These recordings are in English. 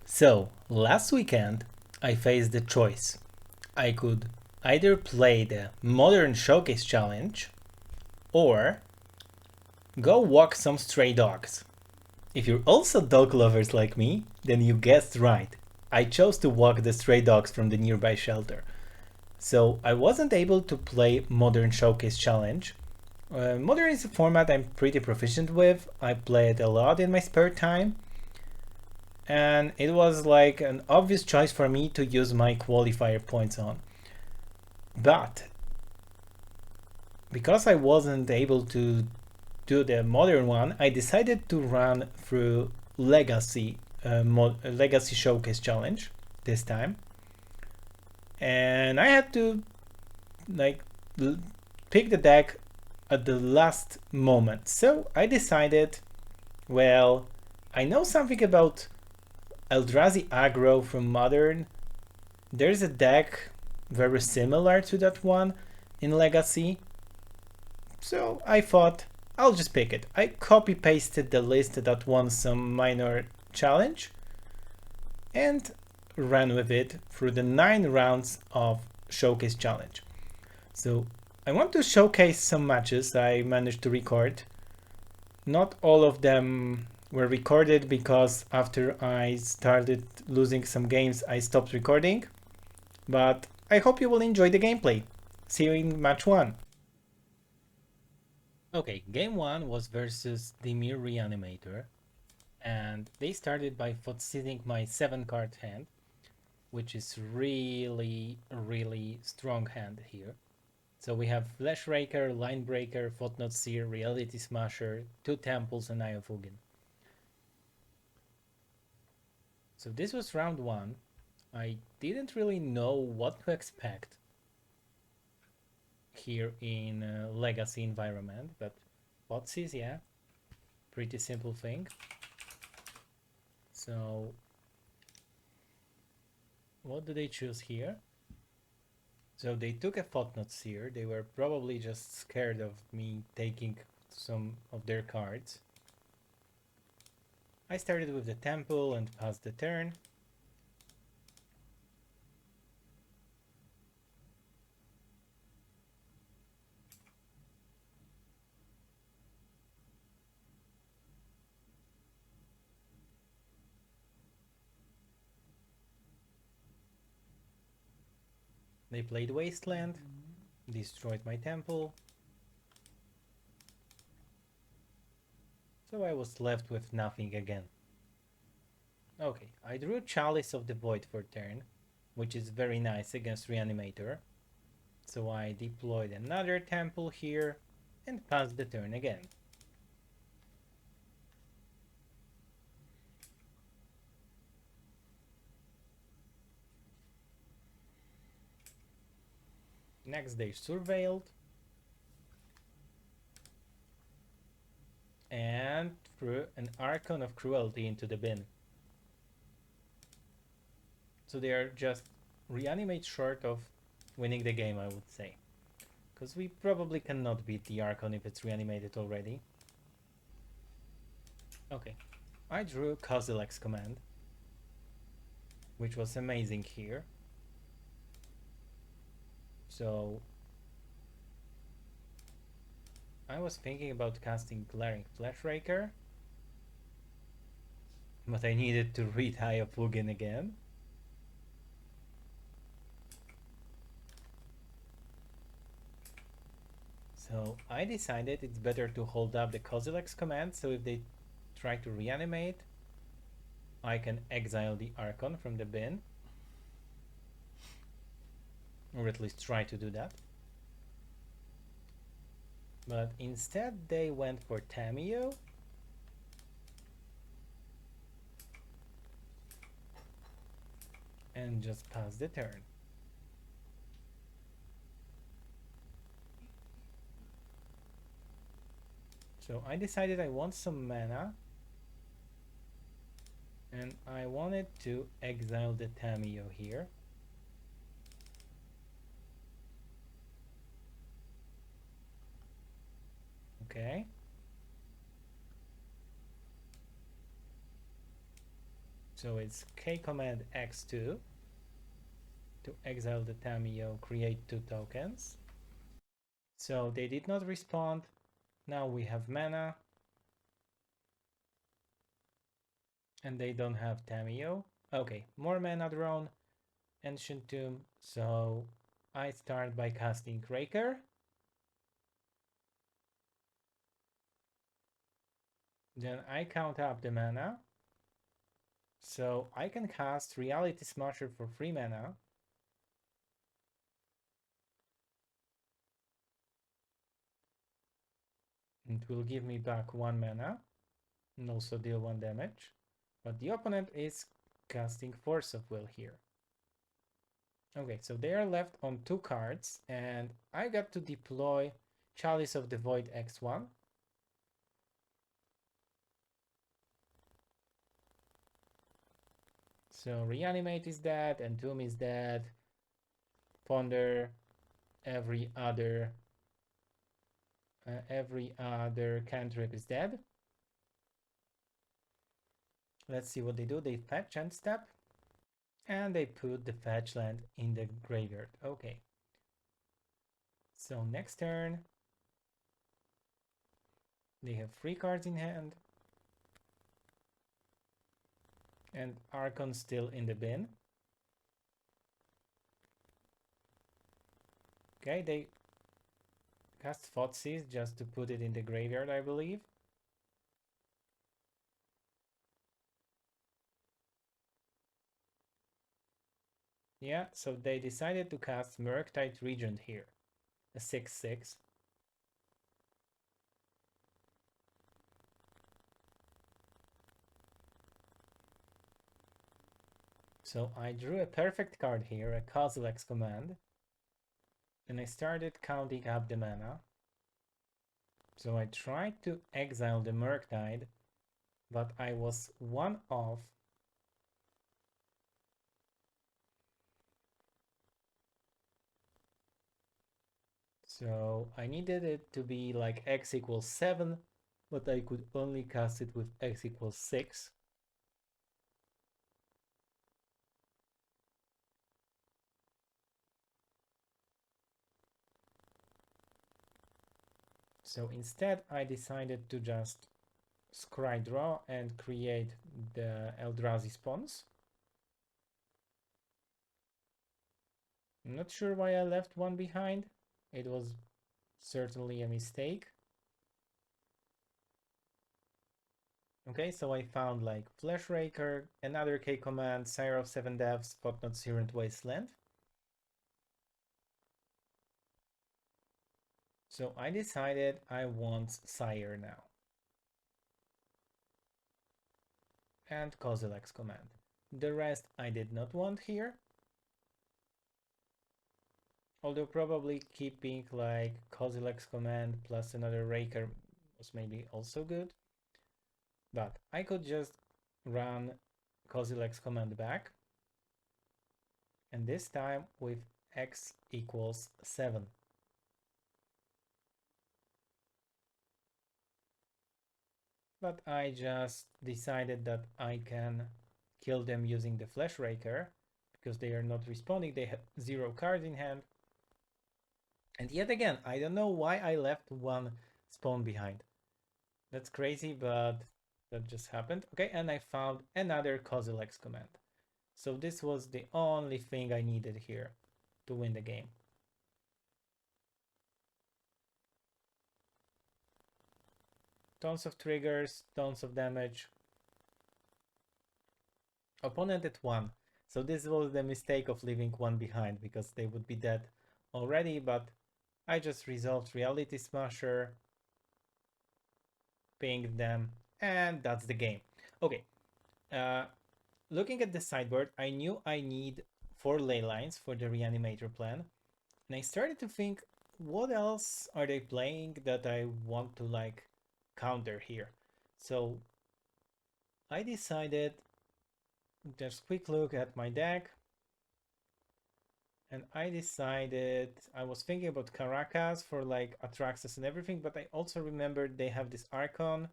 So, last weekend I faced the choice. I could either play the Modern Showcase Challenge or go walk some stray dogs. If you're also dog lovers like me, then you guessed right. I chose to walk the stray dogs from the nearby shelter. So I wasn't able to play Modern Showcase Challenge. Modern is a format I'm pretty proficient with. I play it a lot in my spare time. And it was like an obvious choice for me to use my qualifier points on. But because I wasn't able to do the modern one, I decided to run through Legacy Showcase Challenge this time, and I had to like pick the deck at the last moment. So I decided, well, I know something about Eldrazi Aggro from Modern. There's a deck very similar to that one in Legacy. So I thought I'll just pick it. I copy pasted the list that won some minor challenge and ran with it through the 9 rounds of Showcase Challenge. So I want to showcase some matches I managed to record. Not all of them were recorded because after I started losing some games I stopped recording, but I hope you will enjoy the gameplay. See you in match 1. Okay, game 1 was versus Dimir Reanimator, and they started by footseating my 7-card hand, which is really strong hand here. So we have Flash Raker, Line Breaker, Footnote Seer, Reality Smasher, 2 Temples, and Eye of Ugin. So this was round 1. I didn't really know what to expect here in Legacy environment, but Footsees, yeah, pretty simple thing. So what do they choose here? So they took a Footnote Seer. They were probably just scared of me taking some of their cards. I started with the Temple and passed the turn. They played Wasteland, destroyed my Temple. So I was left with nothing again. Okay, I drew Chalice of the Void for turn, which is very nice against Reanimator. So I deployed another Temple here and passed the turn again. Next they Surveilled and threw an Archon of Cruelty into the bin. So they are just reanimate short of winning the game, I would say. Because we probably cannot beat the Archon if it's reanimated already. Okay, I drew Kozilek's Command, which was amazing here. So I was thinking about casting Glaring Flashraker, but I needed to read Eye of Ugin again. So I decided it's better to hold up the Kozilek's Command, so if they try to reanimate, I can exile the Archon from the bin. Or at least try to do that. But instead they went for Tamiyo. And just passed the turn. So I decided I want some mana. And I wanted to exile the Tamiyo here. Okay. So it's K command X2 to exile the Tamiyo, create 2 tokens. So they did not respond. Now we have mana. And they don't have Tamiyo. Okay, more mana drawn. Ancient Tomb. So I start by casting Raker. Then I count up the mana. So I can cast Reality Smasher for 3 mana. It will give me back 1 mana. And also deal 1 damage. But the opponent is casting Force of Will here. Okay, so they are left on 2 cards. And I got to deploy Chalice of the Void X1. So Reanimate is dead, Entomb is dead, Ponder, every other cantrip is dead. Let's see what they do. They fetch and step, and they put the fetch land in the graveyard. Okay. So next turn, they have 3 cards in hand, and Archon still in the bin. Okay, they cast Thoughtseize just to put it in the graveyard, I believe. Yeah, so they decided to cast Murktide Regent here, a 6/6. So I drew a perfect card here, a Kozilek's Command, and I started counting up the mana. So I tried to exile the Murktide, but I was 1 off. So I needed it to be like x equals 7, but I could only cast it with x equals 6. So instead I decided to just scry draw and create the Eldrazi spawns. I'm not sure why I left 1 behind. It was certainly a mistake. Okay, so I found like Flash Raker, another K command, Sire of 7 Devs, Spotnot Searant Wasteland. So I decided I want Sire now. And Kozilek's command. The rest I did not want here. Although probably keeping like Kozilek's command plus another Raker was maybe also good. But I could just run Kozilek's command back. And this time with x equals 7. But I just decided that I can kill them using the Flash Raker because they are not responding. They have 0 cards in hand. And yet again, I don't know why I left 1 spawn behind. That's crazy, but that just happened. Okay, and I found another Kozilek's command. So this was the only thing I needed here to win the game. Tons of triggers, tons of damage. Opponent at 1. So this was the mistake of leaving 1 behind because they would be dead already, but I just resolved Reality Smasher, pinged them, and that's the game. Okay, looking at the sideboard, I knew I need 4 ley lines for the Reanimator plan, and I started to think, what else are they playing that I want to like counter here? So I decided, just quick look at my deck, and I decided I was thinking about Caracas for like Atraxas and everything, but I also remembered they have this Archon.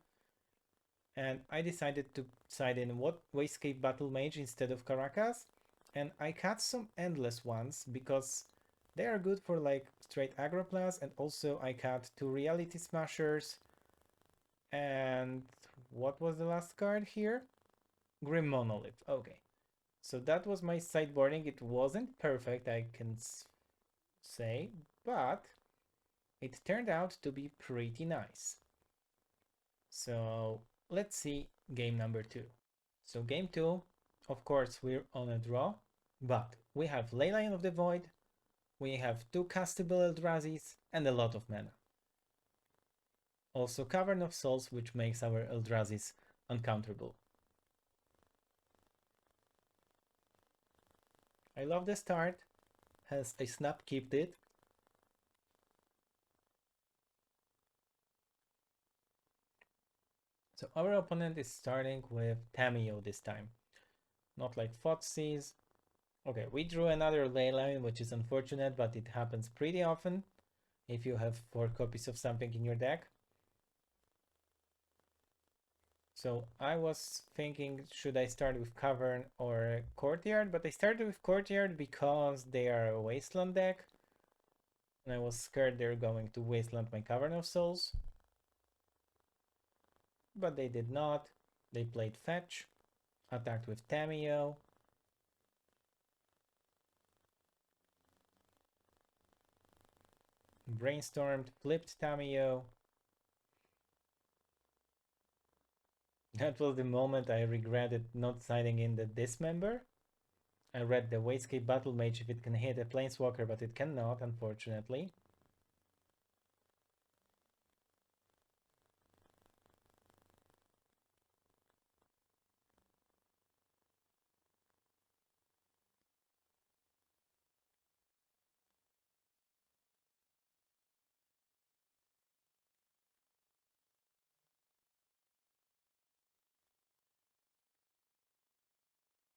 and I decided to side in what Wayscape Battle Mage instead of Caracas, and I cut some endless ones because they are good for like straight aggro plus, and also I cut two Reality Smashers, and what was the last card here? Grim Monolith. Okay, so that was my sideboarding. It wasn't perfect, I can say, but it turned out to be pretty nice. So let's see game number 2. So game 2, of course, we're on a draw, but we have Leyline of the Void, we have two castable Eldrazi's, and a lot of mana. Also Cavern of Souls, which makes our Eldrazi's uncounterable. I love the start, has a snap kept it. So our opponent is starting with Tamiyo this time, not like Thoughtseize. Okay, we drew another Leyline, which is unfortunate, but it happens pretty often if you have 4 copies of something in your deck. So I was thinking, should I start with Cavern or Courtyard? But I started with Courtyard because they are a Wasteland deck. And I was scared they're going to Wasteland my Cavern of Souls. But they did not. They played Fetch, attacked with Tamiyo. Brainstormed, flipped Tamiyo. That was the moment I regretted not signing in the Dismember. I read the Wayscape Battle Mage if it can hit a Planeswalker, but it cannot, unfortunately.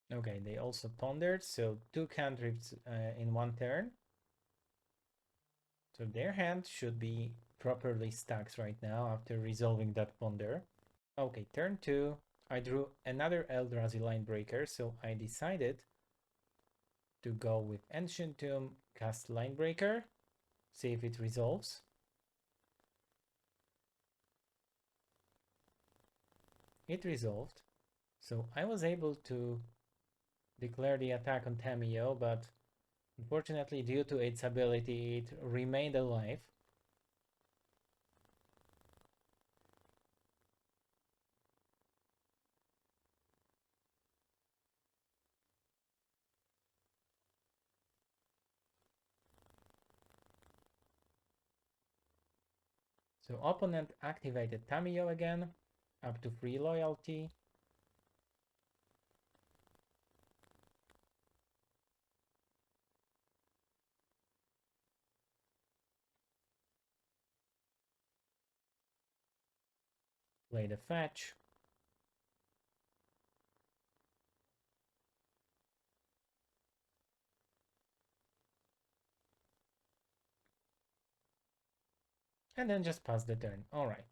Okay, they also pondered, so 2 cantrips in 1 turn. So their hand should be properly stacked right now after resolving that ponder. Okay, turn 2. I drew another Eldrazi Linebreaker, so I decided to go with Ancient Tomb, cast Linebreaker, see if it resolves. It resolved, so I was able to declare the attack on Tamiyo, but unfortunately due to its ability it remained alive. So opponent activated Tamiyo again, up to 3 loyalty. Play the fetch. And then just pass the turn. Alright.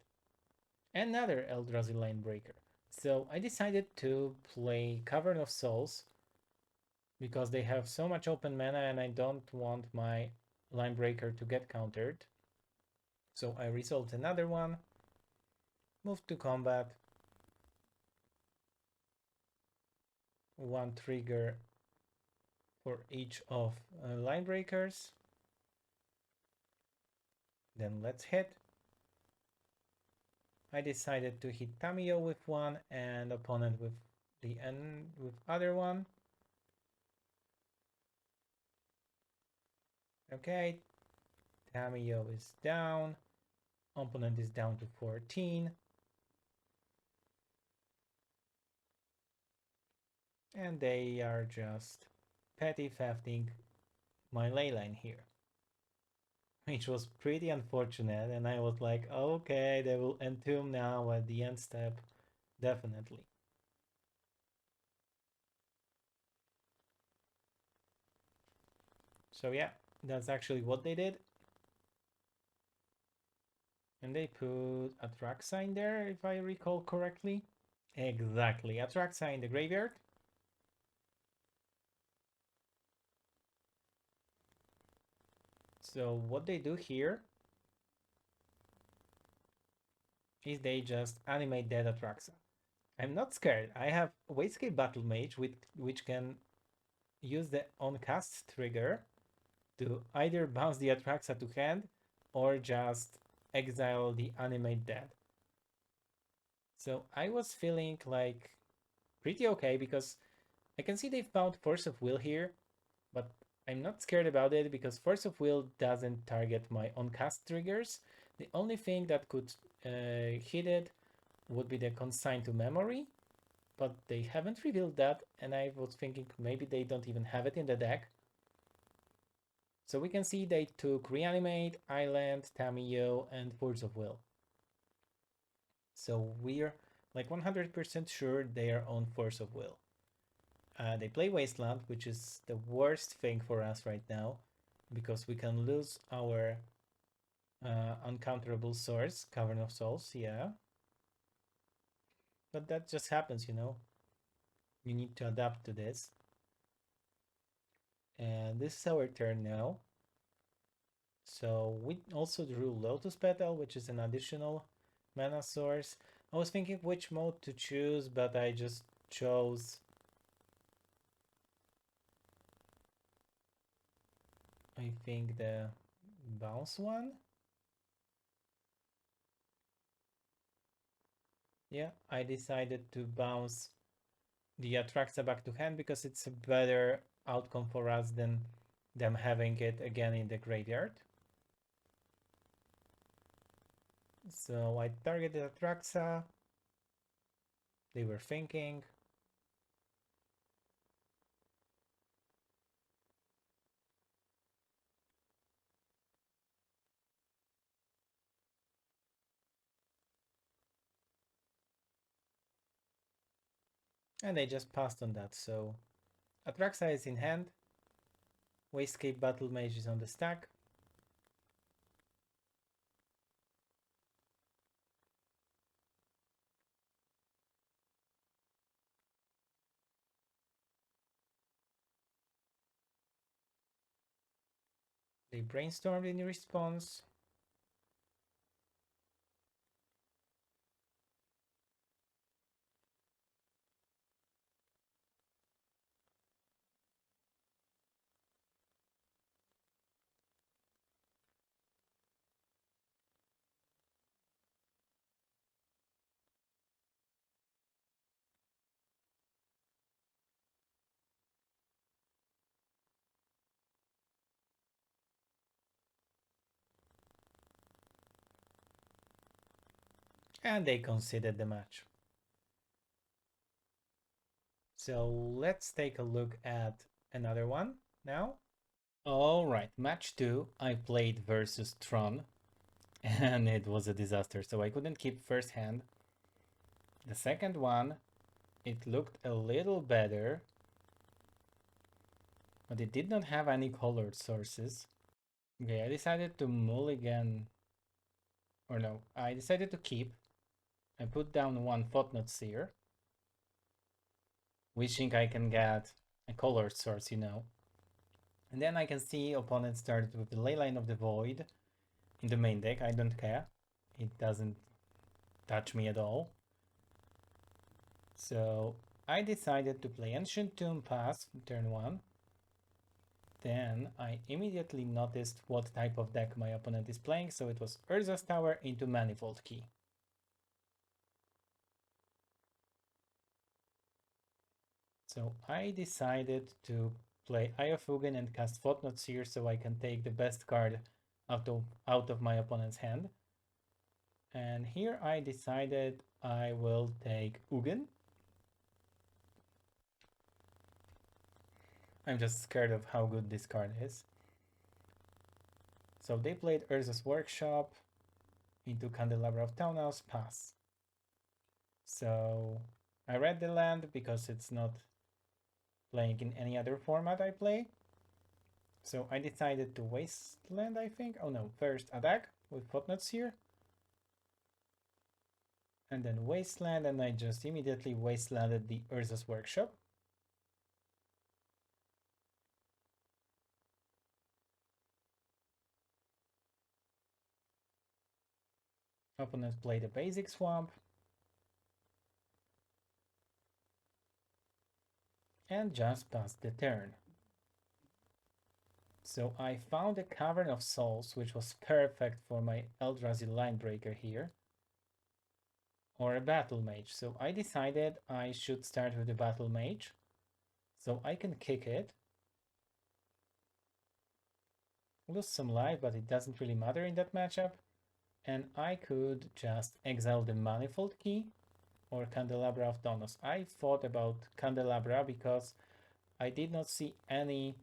Another Eldrazi Linebreaker. So I decided to play Cavern of Souls because they have so much open mana and I don't want my Linebreaker to get countered. So I resolved another one, moved to combat, 1 trigger for each of Linebreakers. Then let's hit. I decided to hit Tamiyo with one and opponent with the other one. Okay, Tamiyo is down. Opponent is down to 14. And they are just petty thefting my leyline here. Which was pretty unfortunate, and I was like, okay, they will entomb now at the end step, definitely. So yeah, that's actually what they did. And they put a track sign there, if I recall correctly. Exactly. Atraxa in the graveyard. So what they do here is they just animate dead Atraxa. I'm not scared. I have Wastegate Battle Mage, which can use the on-cast trigger to either bounce the Atraxa to hand or just exile the animate dead. So I was feeling like pretty okay because I can see they found Force of Will here, but I'm not scared about it because Force of Will doesn't target my on-cast triggers. The only thing that could hit it would be the Consign to Memory, but they haven't revealed that, and I was thinking maybe they don't even have it in the deck. So we can see they took Reanimate, Island, Tamiyo, and Force of Will. So we're like 100% sure they are on Force of Will. They play Wasteland, which is the worst thing for us right now, because we can lose our uncounterable source, Cavern of Souls, yeah. But that just happens, you know. You need to adapt to this. And this is our turn now. So we also drew Lotus Petal, which is an additional mana source. I was thinking which mode to choose, but I just chose, I think, the bounce one. Yeah, I decided to bounce the Atraxa back to hand because it's a better outcome for us than them having it again in the graveyard. So I targeted Atraxa. They were thinking. And they just passed on that. So Atraxa is in hand. Wastecape Battle Mage is on the stack. They brainstormed in response. And they conceded the match. So let's take a look at another one now. All right, match 2, I played versus Tron, and it was a disaster, so I couldn't keep first hand. The second one, it looked a little better, but it did not have any colored sources. Okay, I decided to mulligan, or no, I decided to keep. I put down one Thought-Knot Seer, wishing I can get a colored source, you know. And then I can see opponent started with the Leyline of the Void in the main deck. I don't care. It doesn't touch me at all. So I decided to play Ancient Tomb Pass turn 1. Then I immediately noticed what type of deck my opponent is playing, so it was Urza's Tower into Manifold Key. So I decided to play Eye of Ugin and cast Thought-Knot Seer so I can take the best card out of my opponent's hand. And here I decided I will take Ugin. I'm just scared of how good this card is. So they played Urza's Workshop into Candelabra of Townhouse, pass. So I read the land because it's not playing in any other format I play. So I decided to Wasteland, I think. Oh no, first attack with Footnotes here. and then Wasteland, and I just immediately wastelanded the Urza's Workshop. Opponent played a basic swamp, and just passed the turn. So I found a Cavern of Souls, which was perfect for my Eldrazi Linebreaker here, or a Battle Mage. So I decided I should start with the Battle Mage, so I can kick it, lose some life, but it doesn't really matter in that matchup, and I could just exile the Manifold Key or Candelabra of Donos. I thought about Candelabra because I did not see any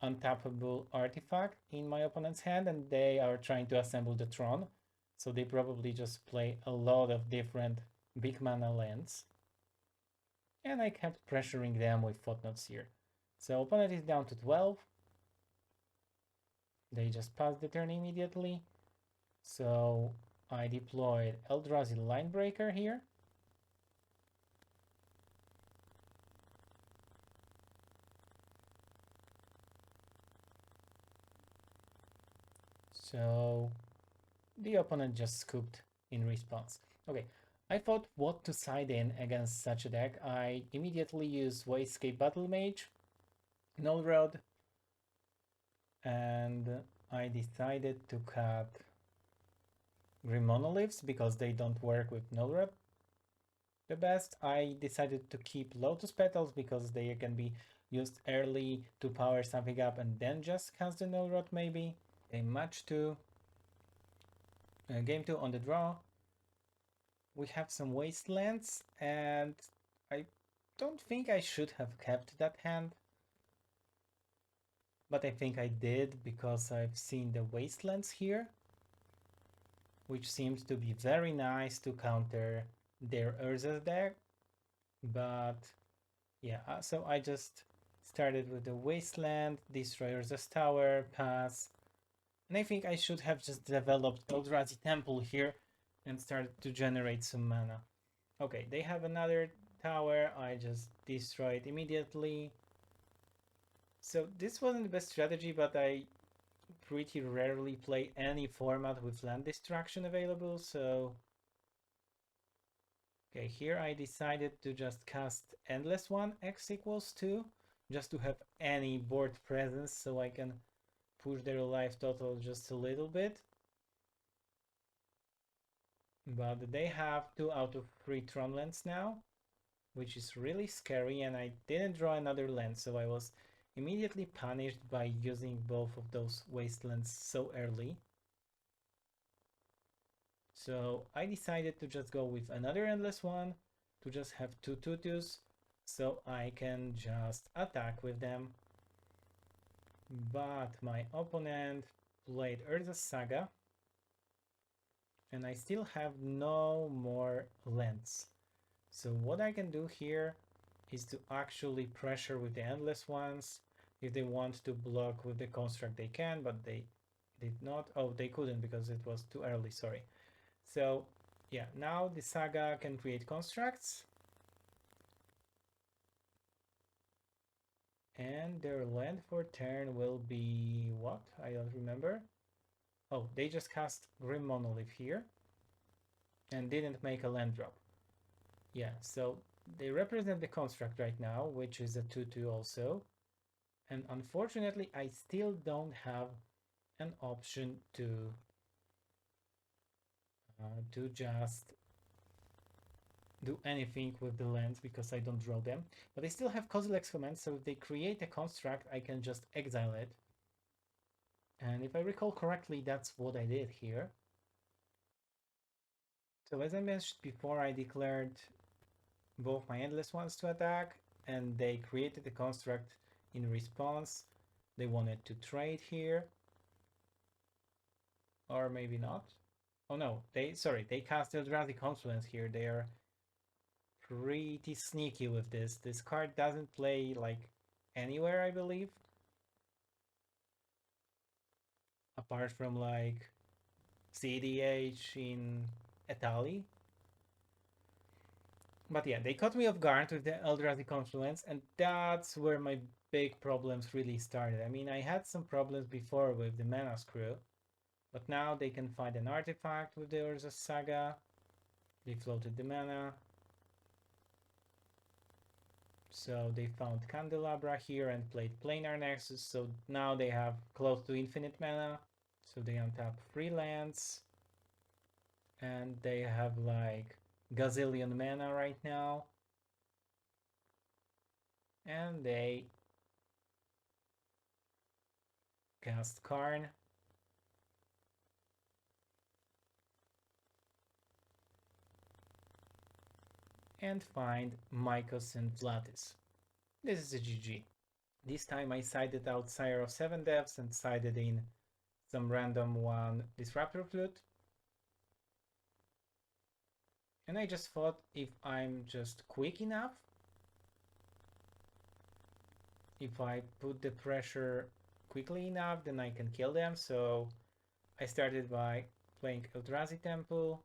untappable artifact in my opponent's hand, and they are trying to assemble the Tron, so they probably just play a lot of different big mana lands, and I kept pressuring them with Footnotes here. So opponent is down to 12. They just passed the turn immediately, so I deployed Eldrazi Linebreaker here. So the opponent just scooped in response. Okay, I thought what to side in against such a deck. I immediately used Wastegate Battle Mage, Null Rod, and I decided to cut Grim Monoliths because they don't work with Null Rod the best. I decided to keep Lotus Petals because they can be used early to power something up and then just cast the Null Rod maybe. Okay, match 2. Game 2 on the draw. We have some Wastelands, and I don't think I should have kept that hand, but I think I did because I've seen the Wastelands here, which seems to be very nice to counter their Urza's deck. But yeah, so I just started with the Wasteland, destroy Urza's Tower, pass, and I think I should have just developed Eldrazi Temple here and started to generate some mana. Okay, they have another tower. I just destroy it immediately. So this wasn't the best strategy, but I pretty rarely play any format with land destruction available, so... Okay, here I decided to just cast Endless One X equals 2, just to have any board presence so I can push their life total just a little bit. But they have 2 out of 3 Tron lands now, which is really scary, and I didn't draw another land, so I was immediately punished by using both of those wastelands so early. So I decided to just go with another Endless One, to just have 2 tutus, so I can just attack with them. But my opponent played Urza's Saga, and I still have no more lands. So what I can do here is to actually pressure with the Endless Ones. If they want to block with the Construct, they can, but they did not. Oh, they couldn't because it was too early, sorry. So yeah, now the Saga can create constructs. And their land for turn will be what? I don't remember. Oh, they just cast Grim Monolith here and didn't make a land drop. Yeah, so they represent the construct right now, which is a 2/2 also. And unfortunately, I still don't have an option to just do anything with the lands because I don't draw them. But I still have Kozilek's command, so if they create a construct, I can just exile it. And if I recall correctly, that's what I did here. So as I mentioned before, I declared both my Endless Ones to attack, and they created a construct in response. They wanted to trade here. Or maybe not. Oh no, they cast Eldrazi Confluence here. They are pretty sneaky with this. This card doesn't play like anywhere, I believe. Apart from like CDH in Italy. But yeah, they caught me off guard with the Eldrazi Confluence, and that's where my big problems really started. I mean, I had some problems before with the Mana Screw, but now they can find an artifact with the Urza Saga. They floated the mana. So they found Candelabra here and played Planar Nexus, so now they have close to infinite mana. So they untap 3 lands, and they have like gazillion mana right now. And they cast Karn. And find Mycos and Vlatis. This is a GG. This time I sided out Sire of 7 Devs and sided in some random one Disruptor Flute. And I just thought if I'm just quick enough, if I put the pressure quickly enough, then I can kill them. So I started by playing Eldrazi Temple.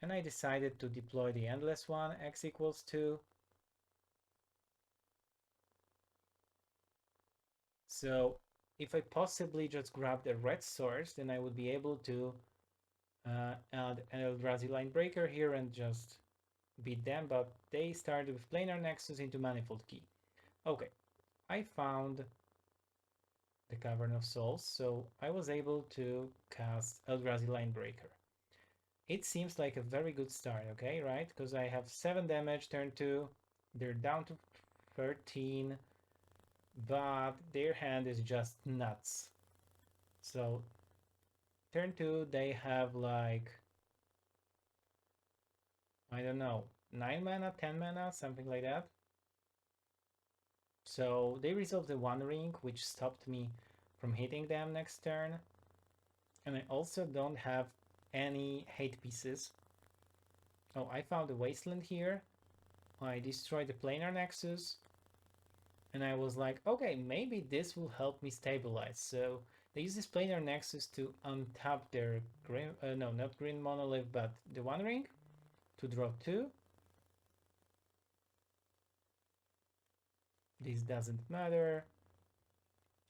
And I decided to deploy the Endless one, x equals 2. So if I possibly just grab the red source, then I would be able to add an Eldrazi line breaker here and just beat them, but they started with Planar Nexus into Manifold Key. Okay, I found the Cavern of Souls, so I was able to cast Eldrazi line breaker. It seems like a very good start, okay, right? Because I have 7 damage turn 2, they're down to 13, but their hand is just nuts. So turn 2, they have like, I don't know, 9 mana, 10 mana, something like that. So they resolved the One Ring, which stopped me from hitting them next turn. And I also don't have any hate pieces. Oh, I found a Wasteland here. I destroyed the Planar Nexus. And I was like, okay, maybe this will help me stabilize. So they use this Planar Nexus to untap their green, no, not green monolith, but the One Ring to draw 2. This doesn't matter.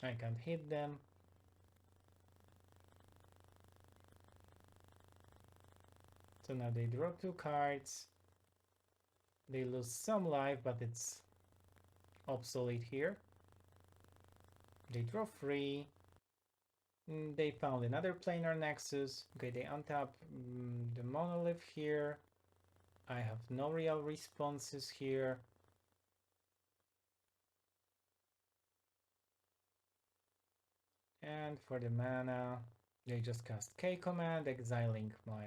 I can't hit them. So now they draw 2 cards. They lose some life, but it's obsolete here. They draw 3. They found another Planar Nexus. Okay, they untap the monolith here. I have no real responses here. And for the mana, they just cast K command, exiling my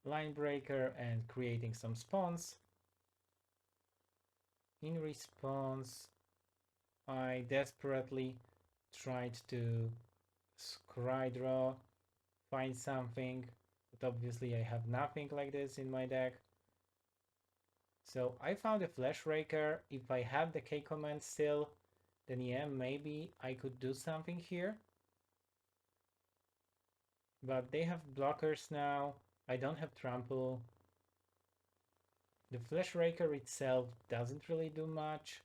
line breaker and creating some spawns. In response, I desperately tried to scry draw, find something, but obviously I have nothing like this in my deck. So I found a Flash Raker. If I had the K command still, then yeah, maybe I could do something here. But they have blockers now. I don't have trample. The Flash Raker itself doesn't really do much.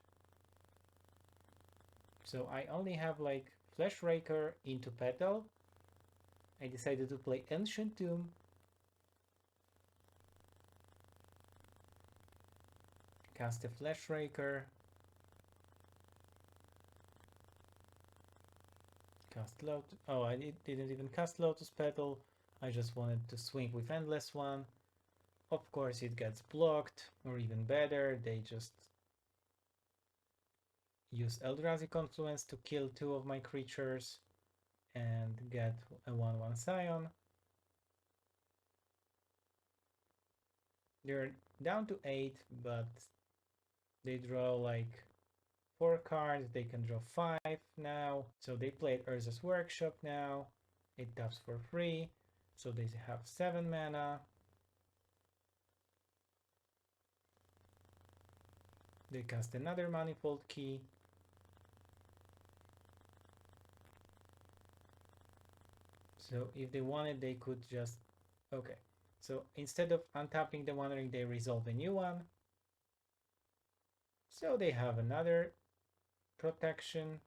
So I only have like Flash Raker into Petal. I decided to play Ancient Tomb. Cast a Flash Raker. Cast Lotus. Oh, I didn't even cast Lotus Petal. I just wanted to swing with Endless one. Of course it gets blocked, or even better, they just use Eldrazi Confluence to kill 2 of my creatures and get a 1/1 Scion. They're down to 8, but they draw like 4 cards. They can draw 5 now. So they played Urza's Workshop now. It taps for free. So they have 7 mana. They cast another Manifold Key. So if they wanted, they could just... Okay. So instead of untapping the Wandering, they resolve a new one. So they have another protection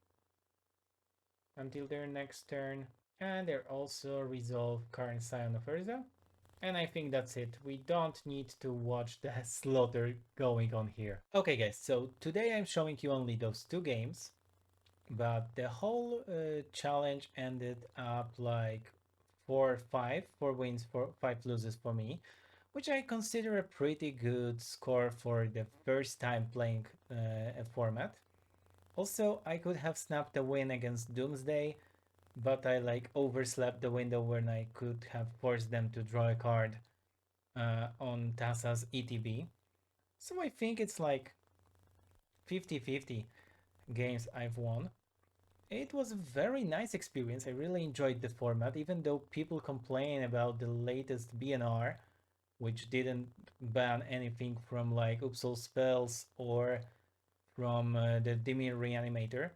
until their next turn. And they also resolve current Scion of Urza. And I think that's it. We don't need to watch the slaughter going on here. Okay guys, so today I'm showing you only those two games, but the whole challenge ended up like 4-5, 4 wins, 5 loses for me, which I consider a pretty good score for the first time playing a format. Also, I could have snapped a win against Doomsday, but I like overslept the window when I could have forced them to draw a card on Tassa's ETB. So I think it's like 50-50 games I've won. It was a very nice experience. I really enjoyed the format, even though people complain about the latest BNR, which didn't ban anything from like Upsal spells or from the Dimir Reanimator.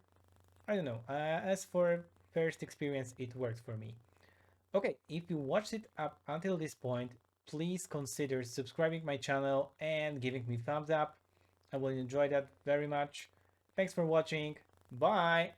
I don't know. As for first experience, it worked for me. Okay, if you watched it up until this point, please consider subscribing my channel and giving me thumbs up. I will enjoy that very much. Thanks for watching. Bye!